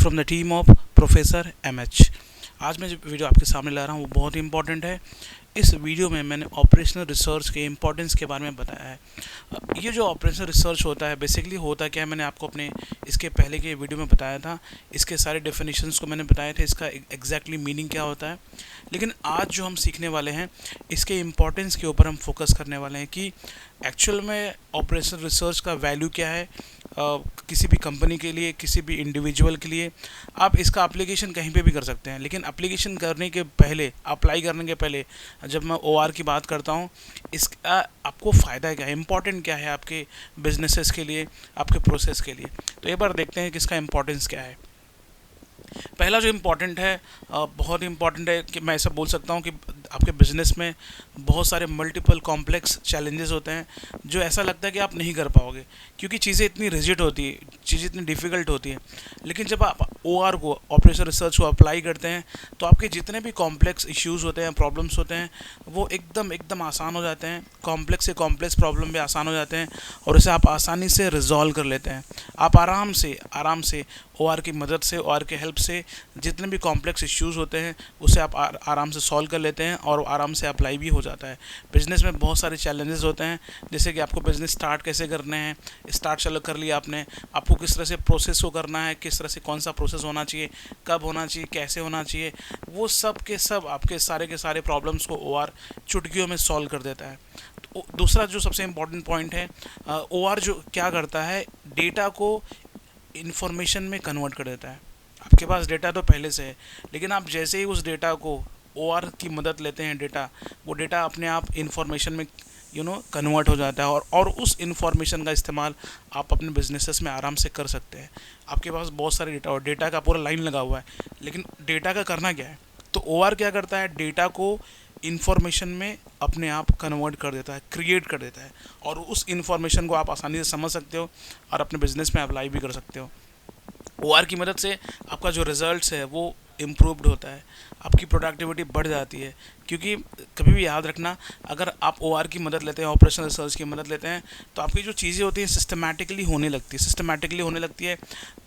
From the team of professor MH। आज मैं जो वीडियो आपके सामने ला रहा हूँ वो बहुत ही इंपॉर्टेंट है। इस वीडियो में मैंने ऑपरेशनल रिसर्च के इम्पोर्टेंस के बारे में बताया है। ये जो ऑपरेशनल रिसर्च होता है बेसिकली होता क्या है, मैंने आपको अपने इसके पहले के वीडियो में बताया था। इसके सारे डेफिनेशंस को मैंने बताया था, इसका एग्जैक्टली मीनिंग क्या होता है। लेकिन आज जो हम सीखने वाले हैं इसके इम्पोर्टेंस के ऊपर हम फोकस करने वाले हैं कि एक्चुअल में ऑपरेशनल रिसर्च का वैल्यू क्या है किसी भी कंपनी के लिए, किसी भी इंडिविजुअल के लिए। आप इसका एप्लीकेशन कहीं पे भी कर सकते हैं, लेकिन एप्लीकेशन करने के पहले, अप्लाई करने के पहले जब मैं OR की बात करता हूँ, इसका आपको फ़ायदा क्या है, इंपॉर्टेंट क्या है आपके बिजनेसेस के लिए, आपके प्रोसेस के लिए। तो एक बार देखते हैं कि इसका इम्पोर्टेंस क्या है। पहला जो इम्पोर्टेंट है, बहुत इम्पॉर्टेंट है कि मैं ऐसा बोल सकता हूँ कि आपके बिज़नेस में बहुत सारे मल्टीपल कॉम्प्लेक्स चैलेंजेस होते हैं जो ऐसा लगता है कि आप नहीं कर पाओगे, क्योंकि चीज़ें इतनी रिजिड होती है, चीज़ें इतनी डिफ़िकल्ट होती हैं। लेकिन जब आप OR को, ऑपरेशनल रिसर्च को अप्लाई करते हैं तो आपके जितने भी कॉम्प्लेक्स इश्यूज़ होते हैं, प्रॉब्लम्स होते हैं, वो एकदम आसान हो जाते हैं। कॉम्प्लेक्स से कॉम्प्लेक्स प्रॉब्लम भी आसान हो जाते हैं और इसे आप आसानी से रिजॉल्व कर लेते हैं। आप आराम से OR की मदद से, OR के हेल्प से जितने भी कॉम्प्लेक्स इश्यूज़ होते हैं उसे आप आराम से सॉल्व कर लेते हैं और आराम से अप्लाई भी हो जाता है। बिज़नेस में बहुत सारे चैलेंजेस होते हैं, जैसे कि आपको बिज़नेस स्टार्ट कैसे करने हैं। स्टार्ट चलो कर लिया आपको किस तरह से प्रोसेस को करना है, किस तरह से कौन सा प्रोसेस होना चाहिए, कब होना चाहिए, कैसे होना चाहिए, वो सब के सब आपके सारे के सारे प्रॉब्लम्स को OR चुटकियों में सॉल्व कर देता है। तो दूसरा जो सबसे इम्पोर्टेंट पॉइंट है, OR जो क्या करता है, डेटा को इन्फॉर्मेशन में कन्वर्ट कर देता है। आपके पास डेटा तो पहले से है, लेकिन आप जैसे ही उस डेटा को OR की मदद लेते हैं, वो डेटा अपने आप इन्फॉर्मेशन में कन्वर्ट हो जाता है और उस इन्फॉर्मेशन का इस्तेमाल आप अपने बिजनेसेस में आराम से कर सकते हैं। आपके पास बहुत सारे डेटा और डेटा का पूरा लाइन लगा हुआ है, लेकिन डेटा का करना क्या है, तो OR क्या करता है, डेटा को इन्फॉर्मेशन में अपने आप कन्वर्ट कर देता है, क्रिएट कर देता है, और उस इन्फॉर्मेशन को आप आसानी से समझ सकते हो और अपने बिजनेस में अप्लाई भी कर सकते हो। OR की मदद से आपका जो रिजल्ट्स है वो इम्प्रूव्ड होता है, आपकी प्रोडक्टिविटी बढ़ जाती है। क्योंकि कभी भी याद रखना, अगर आप OR की मदद लेते हैं, ऑपरेशनल रिसर्च की मदद लेते हैं, तो आपकी जो चीज़ें होती हैं सिस्टमैटिकली होने लगती है,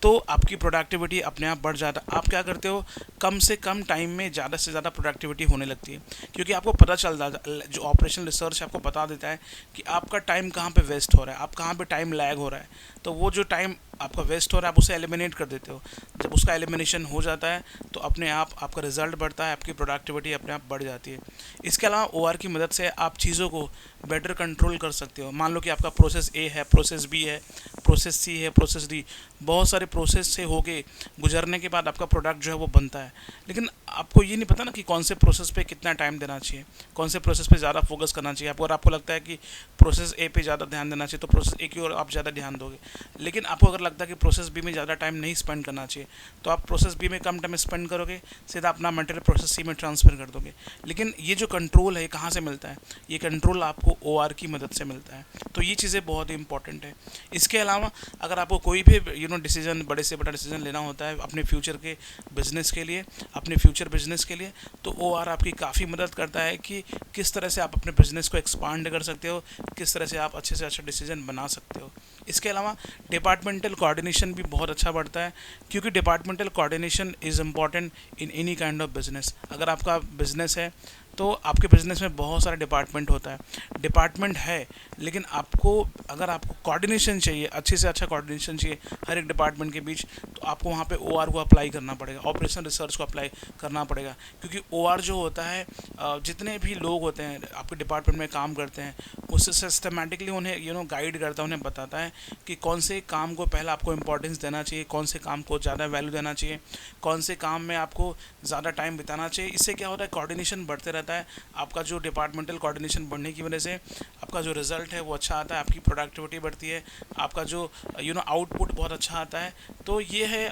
तो आपकी प्रोडक्टिविटी अपने आप बढ़ जाता है। आप क्या करते हो, कम से कम टाइम में ज़्यादा से ज़्यादा प्रोडक्टिविटी होने लगती है, क्योंकि आपको पता चल जाता है, जो ऑपरेशनल रिसर्च आपको बता देता है कि आपका टाइम कहाँ पे वेस्ट हो रहा है, आप कहाँ पे टाइम लैग हो रहा है। तो वो जो टाइम आपका वेस्ट हो रहा है आप उसे एलिमिनेट कर देते हो। जब उसका एलिमिनेशन हो जाता है तो अपने आप आपका रिजल्ट बढ़ता है, आपकी प्रोडक्टिविटी अपने आप बढ़ जाती है। इसके अलावा OR की मदद से आप चीज़ों को बेटर कंट्रोल कर सकते हो। मान लो कि आपका प्रोसेस A है, प्रोसेस B है, प्रोसेस C है, प्रोसेस D, बहुत सारे प्रोसेस से होके गुजरने के बाद आपका प्रोडक्ट जो है वो बनता है। लेकिन आपको ये नहीं पता ना कि कौन से प्रोसेस पे कितना टाइम देना चाहिए, कौन से प्रोसेस पे ज़्यादा फोकस करना चाहिए। आपको लगता है कि प्रोसेस A पे ज़्यादा ध्यान देना चाहिए तो प्रोसेस A की ओर आप ज़्यादा ध्यान दोगे। लेकिन आपको अगर लगता है कि प्रोसेस B में ज़्यादा टाइम नहीं स्पेंड करना चाहिए तो आप प्रोसेस B में कम टाइम स्पेंड करोगे, सीधा अपना मटेरियल प्रोसेस C में ट्रांसफ़र कर दोगे। लेकिन ये जो कंट्रोल है कहाँ से मिलता है, ये कंट्रोल आपको OR की मदद से मिलता है। तो ये चीज़ें बहुत ही इंपॉर्टेंट है। इसके अलावा अगर आपको कोई भी डिसीजन, बड़े से बड़ा डिसीजन लेना होता है अपने फ्यूचर के बिजनेस के लिए, अपने फ्यूचर बिजनेस के लिए, तो OR आपकी काफ़ी मदद करता है कि किस तरह से आप अपने बिजनेस को एक्सपांड कर सकते हो, किस तरह से आप अच्छे से अच्छा डिसीजन बना सकते हो। इसके अलावा डिपार्टमेंटल कोऑर्डिनेशन भी बहुत अच्छा बढ़ता है, क्योंकि departmental coordination is important in any kind of business. अगर आपका बिजनेस है तो आपके बिज़नेस में बहुत सारा डिपार्टमेंट होता है, डिपार्टमेंट है, लेकिन अगर आपको कोऑर्डिनेशन चाहिए, अच्छे से अच्छा कोऑर्डिनेशन चाहिए हर एक डिपार्टमेंट के बीच, तो आपको वहाँ पे OR को अप्लाई करना पड़ेगा, ऑपरेशनल रिसर्च को अप्लाई करना पड़ेगा। क्योंकि OR जो होता है, जितने भी लोग होते हैं आपके डिपार्टमेंट में काम करते हैं, उससे सिस्टमेटिकली उन्हें गाइड करता है, उन्हें बताता है कि कौन से काम को पहला आपको इंपॉर्टेंस देना चाहिए, कौन से काम को ज़्यादा वैल्यू देना चाहिए, कौन से काम में आपको ज़्यादा टाइम बिताना चाहिए। इससे क्या होता है, कोऑर्डिनेशन बढ़ते रहता है। आपका जो डिपार्टमेंटल कोऑर्डिनेशन बढ़ने की वजह से आपका जो रिज़ल्ट है वो अच्छा आता है, आपकी प्रोडक्टिविटी बढ़ती है, आपका जो आउटपुट बहुत अच्छा आता है। तो ये है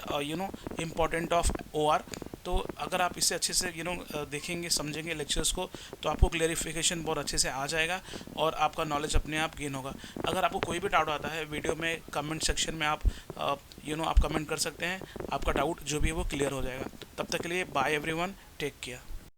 इम्पॉर्टेंट ऑफ OR। तो अगर आप इसे अच्छे से देखेंगे, समझेंगे लेक्चर्स को, तो आपको क्लेरिफिकेशन बहुत अच्छे से आ जाएगा और आपका नॉलेज अपने आप गेन होगा। अगर आपको कोई भी डाउट आता है वीडियो में, कमेंट सेक्शन में आप आप कमेंट कर सकते हैं, आपका डाउट जो भी है वो क्लियर हो जाएगा। तब तक के लिए बाय एवरीवन, टेक केयर।